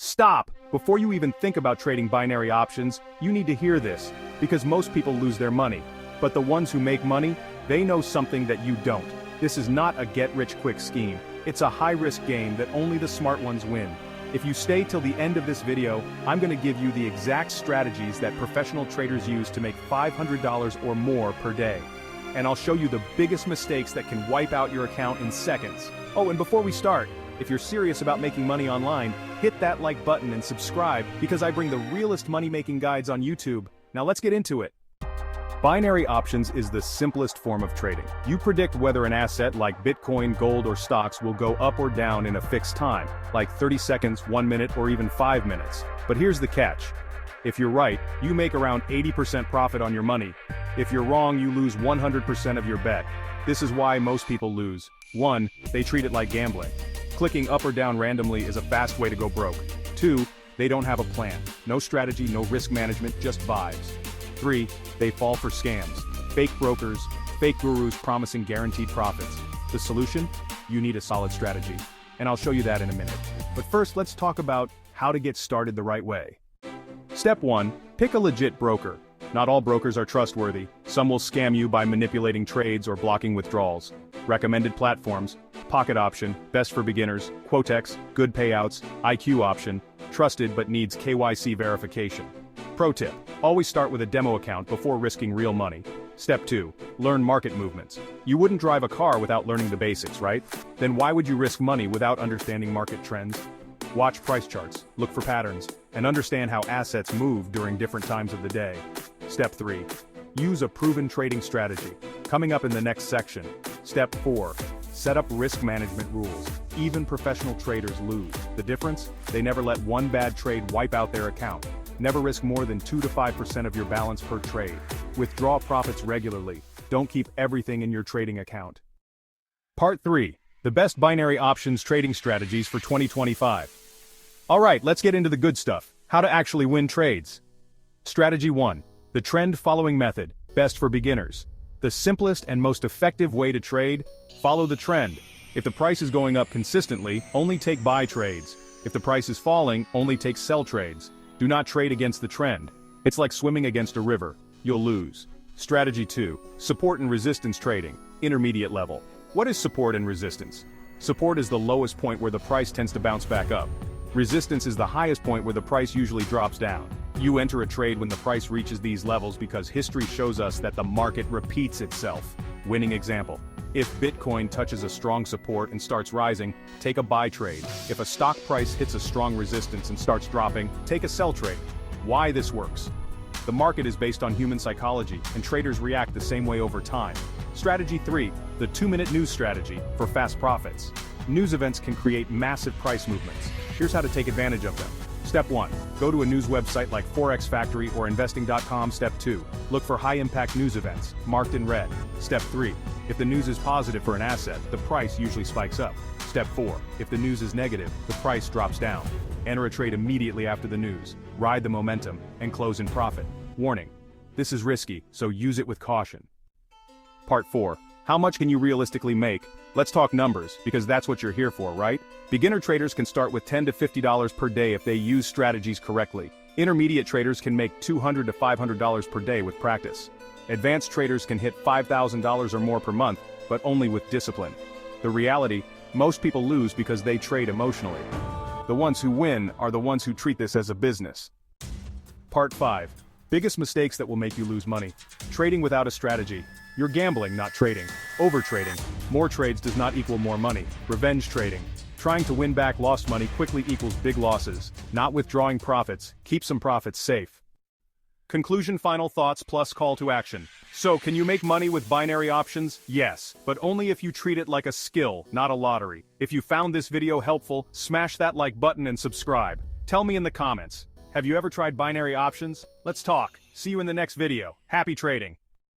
Stop! Before you even think about trading binary options, you need to hear this, because most people lose their money. But the ones who make money, they know something that you don't. This is not a get-rich-quick scheme. It's a high-risk game that only the smart ones win. If you stay till the end of this video, I'm going to give you the exact strategies that professional traders use to make $500 or more per day. And I'll show you the biggest mistakes that can wipe out your account in seconds. Oh, and before we start, if you're serious about making money online, hit that like button and subscribe because I bring the realest money-making guides on YouTube. Now let's get into it. Binary options is the simplest form of trading. You predict whether an asset like Bitcoin, gold, or stocks will go up or down in a fixed time, like 30 seconds, 1 minute, or even 5 minutes. But here's the catch. If you're right, you make around 80% profit on your money. If you're wrong, you lose 100% of your bet. This is why most people lose. 1. They treat it like gambling. Clicking up or down randomly is a fast way to go broke. 2. They don't have a plan. No strategy, no risk management, just vibes. 3. They fall for scams. Fake brokers, fake gurus promising guaranteed profits. The solution? You need a solid strategy. And I'll show you that in a minute. But first, let's talk about how to get started the right way. Step 1. Pick a legit broker. Not all brokers are trustworthy. Some will scam you by manipulating trades or blocking withdrawals. Recommended platforms: Pocket Option, best for beginners; Quotex, good payouts; IQ Option, trusted but needs KYC verification. Pro tip: always start with a demo account before risking real money. Step 2. Learn market movements. You wouldn't drive a car without learning the basics, right? Then why would you risk money without understanding market trends? Watch price charts, look for patterns, and understand how assets move during different times of the day. Step 3. Use a proven trading strategy. Coming up in the next section. Step 4. Set up risk management rules. Even professional traders lose. The difference? They never let one bad trade wipe out their account. Never risk more than 2 to 5% of your balance per trade. Withdraw profits regularly. Don't keep everything in your trading account. Part 3. The best binary options trading strategies for 2025. Alright, let's get into the good stuff. How to actually win trades. Strategy 1. The trend following method, best for beginners. The simplest and most effective way to trade: follow the trend. If the price is going up consistently, only take buy trades. If the price is falling, only take sell trades. Do not trade against the trend. It's like swimming against a river. You'll lose. Strategy 2. Support and resistance trading, intermediate level. What is support and resistance? Support is the lowest point where the price tends to bounce back up. Resistance is the highest point where the price usually drops down. You enter a trade when the price reaches these levels because history shows us that the market repeats itself. Winning example: if Bitcoin touches a strong support and starts rising, take a buy trade. If a stock price hits a strong resistance and starts dropping, take a sell trade. Why this works? The market is based on human psychology, and traders react the same way over time. Strategy 3. The 2-minute news strategy, for fast profits. News events can create massive price movements. Here's how to take advantage of them. Step 1. Go to a news website like Forex Factory or investing.com. Step 2. Look for high-impact news events, marked in red. Step 3. If the news is positive for an asset, the price usually spikes up. Step 4. If the news is negative, the price drops down. Enter a trade immediately after the news. Ride the momentum, and close in profit. Warning: this is risky, so use it with caution. Part 4. How much can you realistically make? Let's talk numbers, because that's what you're here for, right? Beginner traders can start with $10 to $50 per day if they use strategies correctly. Intermediate traders can make $200 to $500 per day with practice. Advanced traders can hit $5,000 or more per month, but only with discipline. The reality: most people lose because they trade emotionally. The ones who win are the ones who treat this as a business. Part 5. Biggest mistakes that will make you lose money. Trading without a strategy. You're gambling, not trading. Overtrading. More trades does not equal more money. Revenge trading. Trying to win back lost money quickly equals big losses. Not withdrawing profits. Keep some profits safe. Conclusion: final thoughts plus call to action. So, can you make money with binary options? Yes, but only if you treat it like a skill, not a lottery. If you found this video helpful, smash that like button and subscribe. Tell me in the comments: have you ever tried binary options? Let's talk. See you in the next video. Happy trading.